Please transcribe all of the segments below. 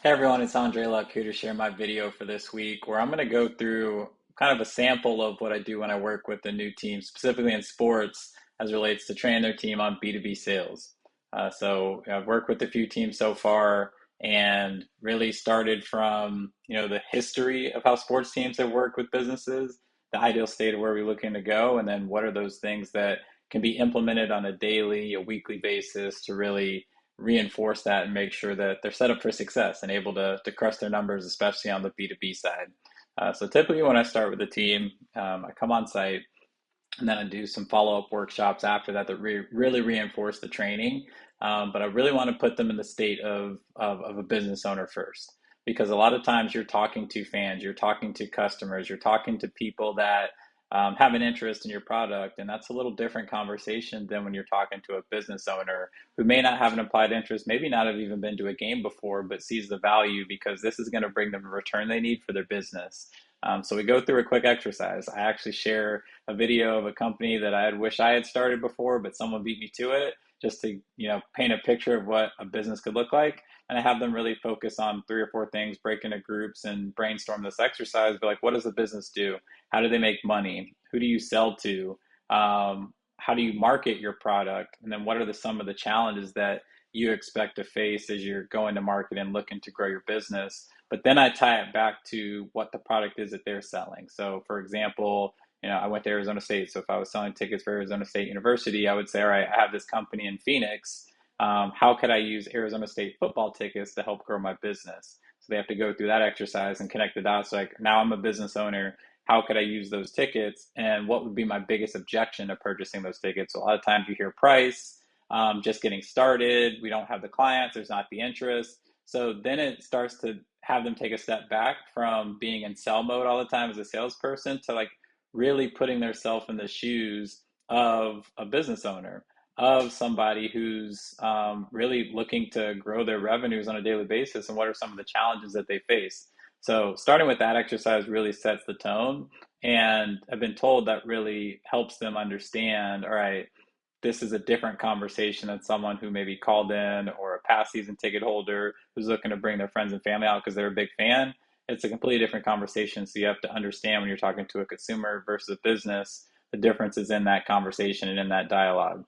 Hey everyone, it's Andre Luck here to share my video for this week where I'm going to go through kind of a sample of what I do when I work with a new team, specifically in sports as it relates to training their team on B2B sales. I've worked with a few teams so far and really started from, the history of how sports teams have worked with businesses, the ideal state of where we're looking to go, and then what are those things that can be implemented on a daily, a weekly basis to really reinforce that and make sure that they're set up for success and able to crush their numbers, especially on the B2B side. So typically when I start with the team, I come on site and then I do some follow-up workshops after that that really reinforce the training. But I really want to put them in the state of a business owner first, because a lot of times you're talking to fans, you're talking to customers, you're talking to people that have an interest in your product. And that's a little different conversation than when you're talking to a business owner who may not have an applied interest, maybe not have even been to a game before, but sees the value because this is going to bring them the return they need for their business. So we go through a quick exercise. I actually share a video of a company that I wish I had started before, but someone beat me to it, just to paint a picture of what a business could look like. And I have them really focus on 3 or 4 things, break into groups and brainstorm this exercise. But like, what does the business do? How do they make money? Who do you sell to? How do you market your product? And then what are some of the challenges that you expect to face as you're going to market and looking to grow your business? But then I tie it back to what the product is that they're selling. So for example, I went to Arizona State. So if I was selling tickets for Arizona State University, I would say, all right, I have this company in Phoenix. How could I use Arizona State football tickets to help grow my business? So they have to go through that exercise and connect the dots. Like, now I'm a business owner. How could I use those tickets? And what would be my biggest objection to purchasing those tickets? So a lot of times you hear price, just getting started. We don't have the clients. There's not the interest. So then it starts to have them take a step back from being in sell mode all the time as a salesperson to like really putting themselves in the shoes of a business owner, of somebody who's really looking to grow their revenues on a daily basis, and what are some of the challenges that they face. So starting with that exercise really sets the tone, and I've been told that really helps them understand, all right, this is a different conversation than someone who maybe called in, or a past season ticket holder who's looking to bring their friends and family out because they're a big fan. It's a completely different conversation. So you have to understand, when you're talking to a consumer versus a business, the differences in that conversation and in that dialogue.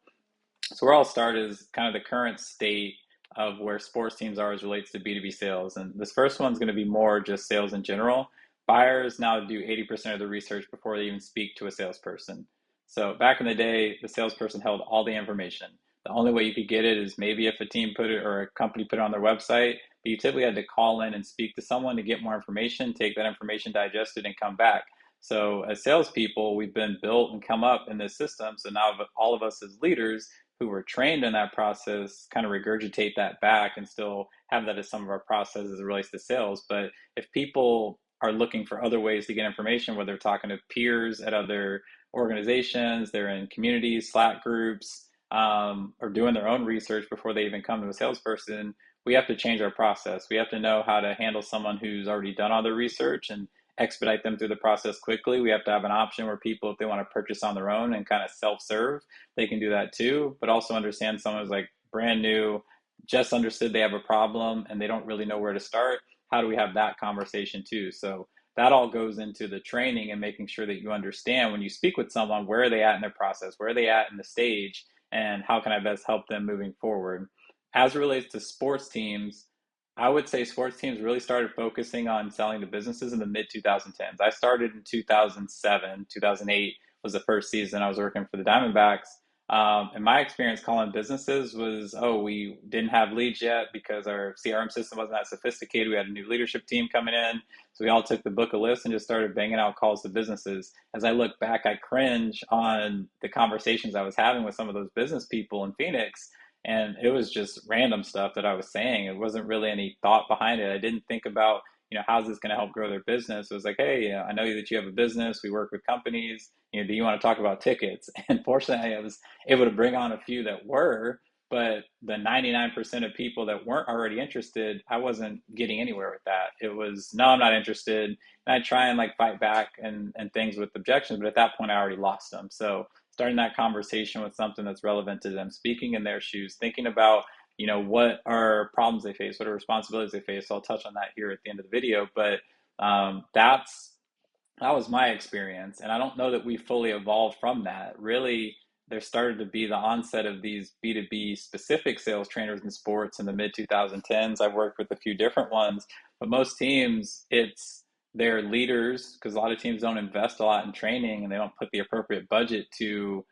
So where I'll start is kind of the current state of where sports teams are as relates to B2B sales. And this first one's going to be more just sales in general. Buyers now do 80% of the research before they even speak to a salesperson. So back in the day, the salesperson held all the information. The only way you could get it is maybe if a team put it, or a company put it on their website, but you typically had to call in and speak to someone to get more information, take that information, digest it, and come back. So as salespeople, we've been built and come up in this system. So now all of us as leaders who were trained in that process kind of regurgitate that back and still have that as some of our processes as it relates to sales. But if people are looking for other ways to get information, whether they're talking to peers at other organizations, they're in communities, Slack groups, or doing their own research before they even come to a salesperson, we have to change our process. We have to know how to handle someone who's already done all their research and expedite them through the process quickly. We have to have an option where people, if they want to purchase on their own and kind of self-serve, they can do that too, but also understand someone who's like brand new, just understood they have a problem and they don't really know where to start. How do we have that conversation too? So that all goes into the training and making sure that you understand, when you speak with someone, where are they at in their process? Where are they at in the stage? And how can I best help them moving forward? As it relates to sports teams, I would say sports teams really started focusing on selling to businesses in the mid 2010s. I started in 2007, 2008 was the first season I was working for the Diamondbacks. And my experience calling businesses was, oh, we didn't have leads yet because our CRM system wasn't that sophisticated. We had a new leadership team coming in. So we all took the book of lists and just started banging out calls to businesses. As I look back, I cringe on the conversations I was having with some of those business people in Phoenix. And it was just random stuff that I was saying. It wasn't really any thought behind it. I didn't think about, how's this going to help grow their business? It was like, hey, I know that you have a business. We work with companies. Do you want to talk about tickets? And fortunately, I was able to bring on a few that were, but the 99% of people that weren't already interested, I wasn't getting anywhere with that. It was, no, I'm not interested. And I try and like fight back and things with objections, but at that point I already lost them. So starting that conversation with something that's relevant to them, speaking in their shoes, thinking about what are problems they face, what are responsibilities they face. So I'll touch on that here at the end of the video, but that was my experience. And I don't know that we fully evolved from that. Really, there started to be the onset of these B2B specific sales trainers in sports in the mid 2010s. I've worked with a few different ones, but most teams, it's their leaders, because a lot of teams don't invest a lot in training and they don't put the appropriate budget to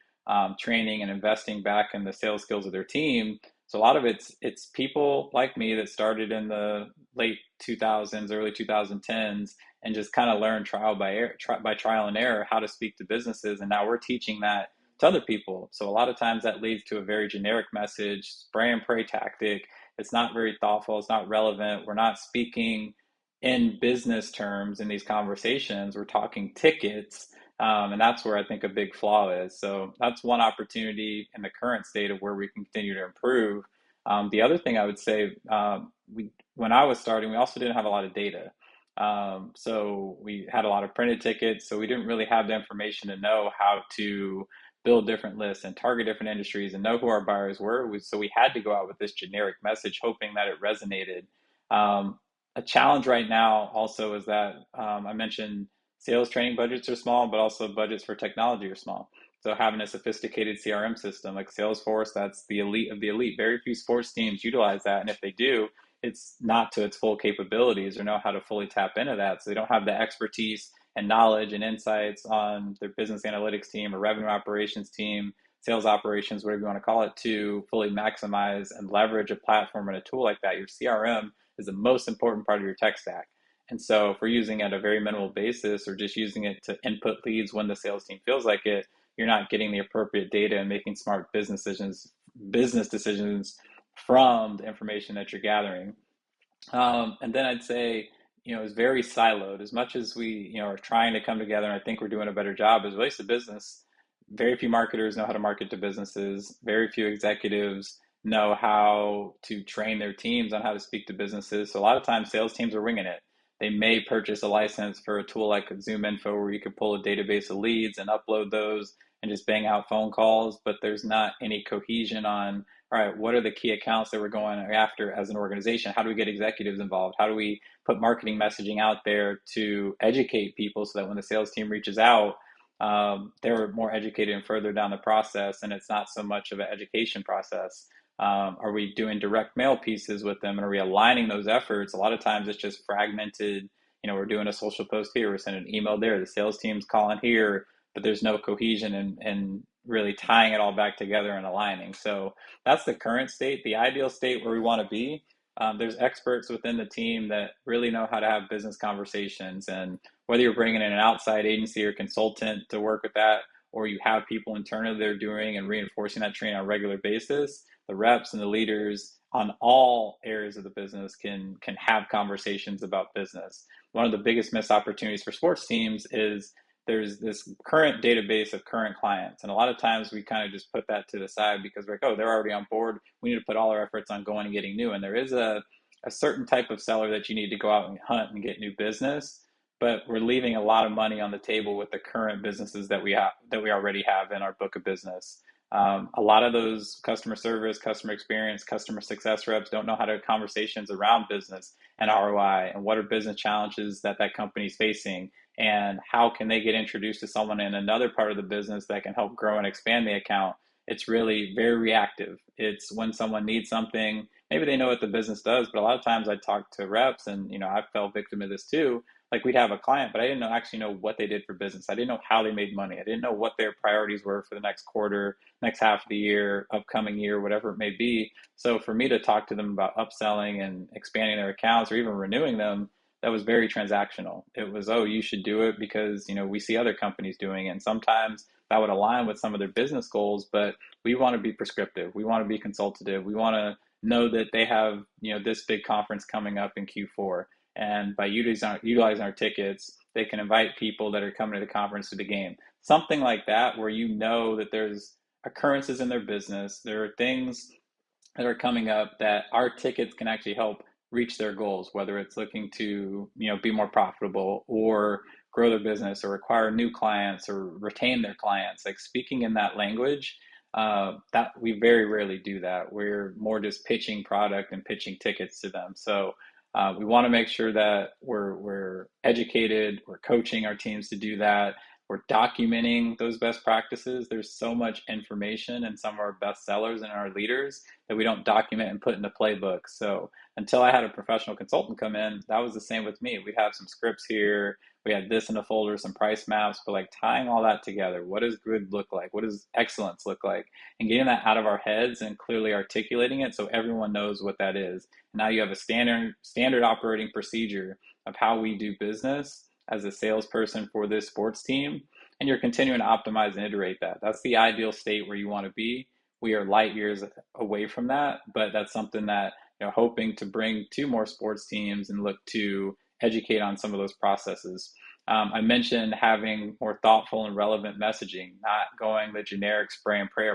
training and investing back in the sales skills of their team. So a lot of it's people like me that started in the late 2000s, early 2010s, and just kind of learn by trial and error how to speak to businesses. And now we're teaching that to other people. So a lot of times that leads to a very generic message, spray and pray tactic. It's not very thoughtful. It's not relevant. We're not speaking in business terms in these conversations. We're talking tickets. And that's where I think a big flaw is. So that's one opportunity in the current state of where we can continue to improve. The other thing I would say, when I was starting, we also didn't have a lot of data. So we had a lot of printed tickets, so we didn't really have the information to know how to build different lists and target different industries and know who our buyers were. So we had to go out with this generic message, hoping that it resonated. A challenge right now also is that I mentioned sales training budgets are small, but also budgets for technology are small. So having a sophisticated CRM system like Salesforce, that's the elite of the elite. Very few sports teams utilize that, and if they do, it's not to its full capabilities or know how to fully tap into that. So they don't have the expertise and knowledge and insights on their business analytics team or revenue operations team, sales operations, whatever you want to call it, to fully maximize and leverage a platform and a tool like that. Your CRM is the most important part of your tech stack. And so if we're using it at a very minimal basis or just using it to input leads when the sales team feels like it, you're not getting the appropriate data and making smart business decisions from the information that you're gathering. And then I'd say, it's very siloed. As much as we, are trying to come together, and I think we're doing a better job as it relates to business, very few marketers know how to market to businesses. Very few executives know how to train their teams on how to speak to businesses. So a lot of times sales teams are winging it. They may purchase a license for a tool like Zoom Info where you could pull a database of leads and upload those and just bang out phone calls, but there's not any cohesion on, all right, what are the key accounts that we're going after as an organization? How do we get executives involved? How do we put marketing messaging out there to educate people so that when the sales team reaches out, they're more educated and further down the process, and it's not so much of an education process. Are we doing direct mail pieces with them, and are we aligning those efforts? A lot of times it's just fragmented. We're doing a social post here, we're sending an email there, the sales team's calling here, but there's no cohesion and really tying it all back together and aligning. So that's the current state. The ideal state where we want to be, there's experts within the team that really know how to have business conversations. And whether you're bringing in an outside agency or consultant to work with that, or you have people internally that are doing and reinforcing that training on a regular basis, the reps and the leaders on all areas of the business can have conversations about business. One of the biggest missed opportunities for sports teams is there's this current database of current clients. And a lot of times we kind of just put that to the side because we're like, oh, they're already on board. We need to put all our efforts on going and getting new. And there is a certain type of seller that you need to go out and hunt and get new business. But we're leaving a lot of money on the table with the current businesses that we already have in our book of business. A lot of those customer service, customer experience, customer success reps don't know how to have conversations around business and ROI and what are business challenges that company is facing and how can they get introduced to someone in another part of the business that can help grow and expand the account. It's really very reactive. It's when someone needs something, maybe they know what the business does, but a lot of times I talk to reps and, I fell victim of this too. Like we'd have a client, but I didn't actually know what they did for business. I didn't know how they made money. I didn't know what their priorities were for the next quarter, next half of the year, upcoming year, whatever it may be. So for me to talk to them about upselling and expanding their accounts or even renewing them, that was very transactional. It was, oh, you should do it because, we see other companies doing it. And sometimes that would align with some of their business goals, but we want to be prescriptive. We want to be consultative. We want to know that they have, this big conference coming up in Q4. And by utilizing our tickets, they can invite people that are coming to the conference to the game. Something like that, where that there's occurrences in their business. There are things that are coming up that our tickets can actually help reach their goals, whether it's looking to, be more profitable or grow their business or acquire new clients or retain their clients. Like speaking in that language That we very rarely do that. We're more just pitching product and pitching tickets to them. So we want to make sure that we're educated, we're coaching our teams to do that. We're documenting those best practices. There's so much information in some of our best sellers and our leaders that we don't document and put into playbooks. So until I had a professional consultant come in, that was the same with me. We'd have some scripts here, we had this in a folder, some price maps, but like tying all that together, what does good look like? What does excellence look like? And getting that out of our heads and clearly articulating it so everyone knows what that is. Now you have a standard operating procedure of how we do business as a salesperson for this sports team, and you're continuing to optimize and iterate that. That's the ideal state where you want to be. We are light years away from that, but that's something that, hoping to bring to more sports teams and look to educate on some of those processes. I mentioned having more thoughtful and relevant messaging, not going the generic spray and pray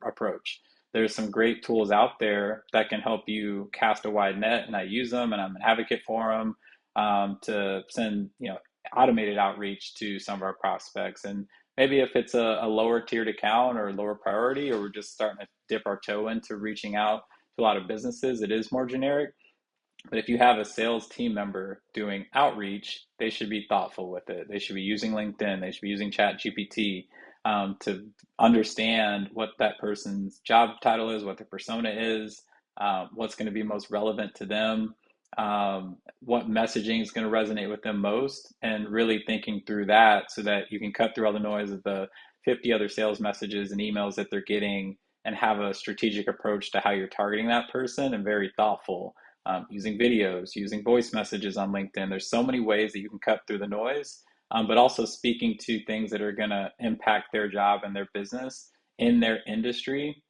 approach. There's some great tools out there that can help you cast a wide net, and I use them, and I'm an advocate for them, to send automated outreach to some of our prospects. And maybe if it's a lower tiered account or lower priority, or we're just starting to dip our toe into reaching out to a lot of businesses, it is more generic. But if you have a sales team member doing outreach, they should be thoughtful with it. They should be using LinkedIn. They should be using ChatGPT to understand what that person's job title is, what their persona is, what's going to be most relevant to them, what messaging is going to resonate with them most, and really thinking through that so that you can cut through all the noise of the 50 other sales messages and emails that they're getting, and have a strategic approach to how you're targeting that person, and very thoughtful. Using videos, using voice messages on LinkedIn. There's so many ways that you can cut through the noise, but also speaking to things that are going to impact their job and their business in their industry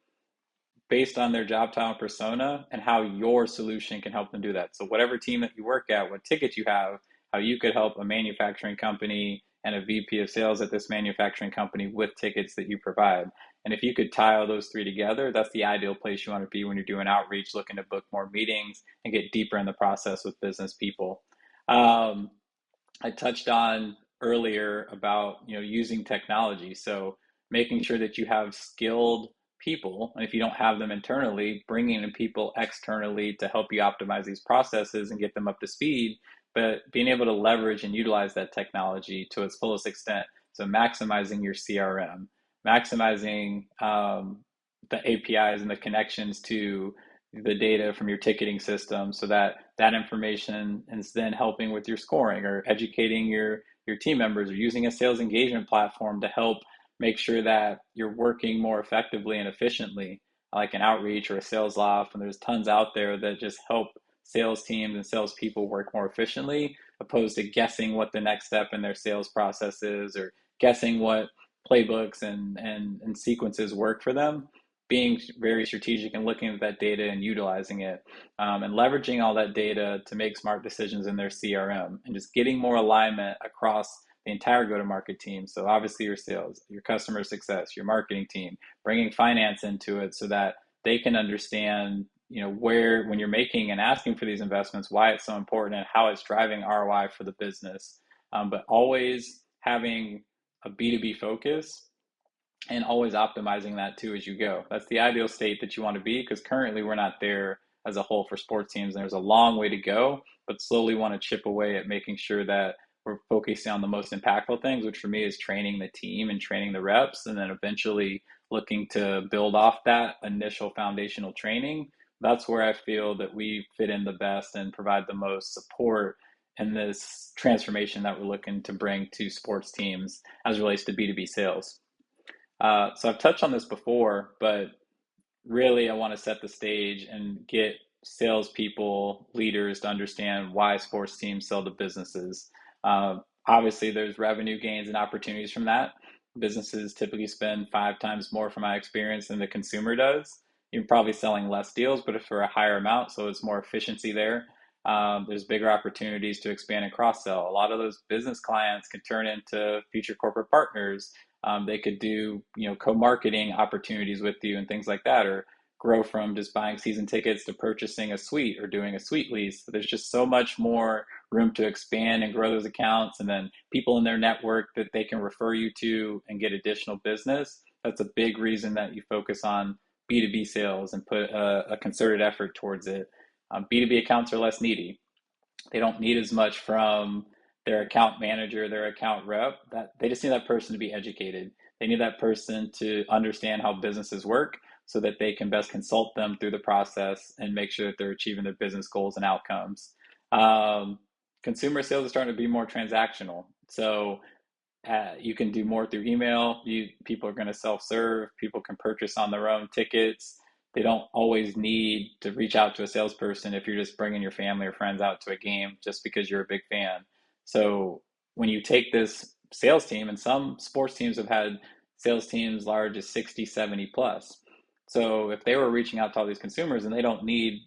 based on their job title and persona, and how your solution can help them do that. So whatever team that you work at, what tickets you have, how you could help a manufacturing company and a VP of sales at this manufacturing company with tickets that you provide. And if you could tie all those three together, that's the ideal place you want to be when you're doing outreach, looking to book more meetings and get deeper in the process with business people. I touched on earlier about using technology. So making sure that you have skilled people, and if you don't have them internally, bringing in people externally to help you optimize these processes and get them up to speed, but being able to leverage and utilize that technology to its fullest extent. So maximizing your CRM, maximizing the APIs and the connections to the data from your ticketing system, so that that information is then helping with your scoring or educating your team members, or using a sales engagement platform to help make sure that you're working more effectively and efficiently, like an outreach or a sales loft. And there's tons out there that just help sales teams and salespeople work more efficiently, opposed to guessing what the next step in their sales process is, or guessing what playbooks and sequences work for them. Being very strategic and looking at that data and utilizing it, and leveraging all that data to make smart decisions in their CRM, and just getting more alignment across the entire go-to-market team. So obviously your sales, your customer success, your marketing team, bringing finance into it so that they can understand, where, when you're making and asking for these investments, why it's so important and how it's driving ROI for the business. But always having a B2B focus, and always optimizing that too as you go. That's the ideal state that you want to be, because currently we're not there as a whole for sports teams. There's a long way to go, but slowly want to chip away at making sure that we're focusing on the most impactful things, which for me is training the team and training the reps, and then eventually looking to build off that initial foundational training. That's where I feel that we fit in the best and provide the most support in this transformation that we're looking to bring to sports teams as it relates to B2B sales. So I've touched on this before, but really I want to set the stage and get salespeople, leaders to understand why sports teams sell to businesses. Obviously, there's revenue gains and opportunities from that. Businesses typically spend 5 times more, from my experience, than the consumer does. You're probably selling less deals, but for a higher amount, so it's more efficiency there. There's bigger opportunities to expand and cross-sell. A lot of those business clients can turn into future corporate partners. They could do, co-marketing opportunities with you and things like that, or grow from just buying season tickets to purchasing a suite or doing a suite lease. There's just so much more room to expand and grow those accounts, and then people in their network that they can refer you to and get additional business. That's a big reason that you focus on B2B sales and put a concerted effort towards it. B2B accounts are less needy. They don't need as much from their account manager, their account rep. That they just need that person to be educated. They need that person to understand how businesses work so that they can best consult them through the process and make sure that they're achieving their business goals and outcomes. Um, Consumer sales are starting to be more transactional. So you can do more through email. People are going to self-serve. People can purchase on their own tickets. They don't always need to reach out to a salesperson if you're just bringing your family or friends out to a game just because you're a big fan. So when you take this sales team, and some sports teams have had sales teams large as 60, 70 plus. So if they were reaching out to all these consumers and they don't need,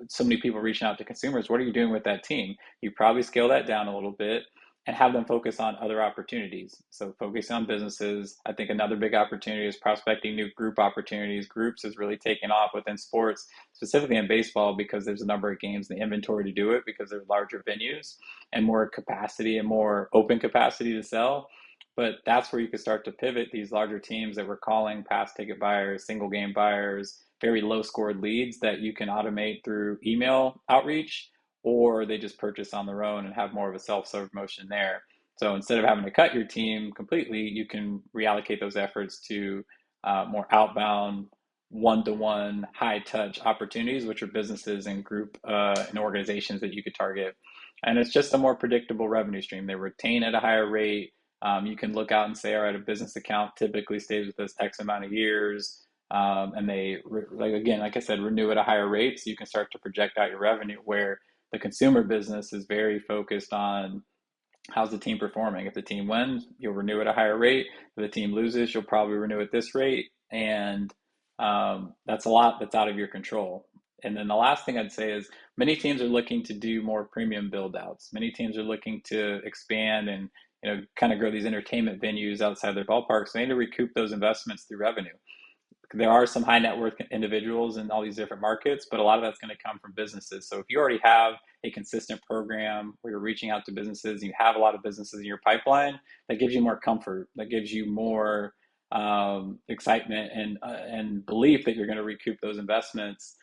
so many people reaching out to consumers, what are you doing with that team? You probably scale that down a little bit and have them focus on other opportunities. So focus on businesses. I think another big opportunity is prospecting new group opportunities. Groups is really taken off within sports, specifically in baseball, because there's a number of games in the inventory to do it because they're larger venues and more capacity and more open capacity to sell. But that's where you could start to pivot these larger teams that we're calling pass ticket buyers, single game buyers, very low scored leads that you can automate through email outreach, or they just purchase on their own and have more of a self-serve motion there. So instead of having to cut your team completely, you can reallocate those efforts to more outbound, one-to-one, high-touch opportunities, which are businesses and group and organizations that you could target. And it's just a more predictable revenue stream. They retain at a higher rate. You can look out and say, all right, a business account typically stays with us X amount of years. And they, like I said, renew at a higher rate. So you can start to project out your revenue, where the consumer business is very focused on how's the team performing. If the team wins, you'll renew at a higher rate. If the team loses, you'll probably renew at this rate. And that's a lot that's out of your control. And then the last thing I'd say is many teams are looking to do more premium build outs. Many teams are looking to expand and kind of grow these entertainment venues outside their ballparks. So they need to recoup those investments through revenue. There are some high net worth individuals in all these different markets, but a lot of that's going to come from businesses. So if you already have a consistent program where you're reaching out to businesses, and you have a lot of businesses in your pipeline, that gives you more comfort, that gives you more excitement and belief that you're going to recoup those investments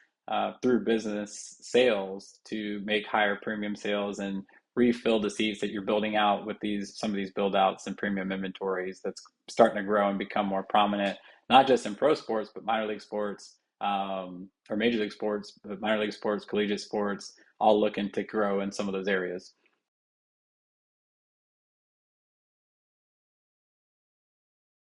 through business sales to make higher premium sales and refill the seats that you're building out with some of these build outs and premium inventories that's starting to grow and become more prominent, not just in pro sports, but minor league sports, or major league sports, but minor league sports, collegiate sports, all looking to grow in some of those areas.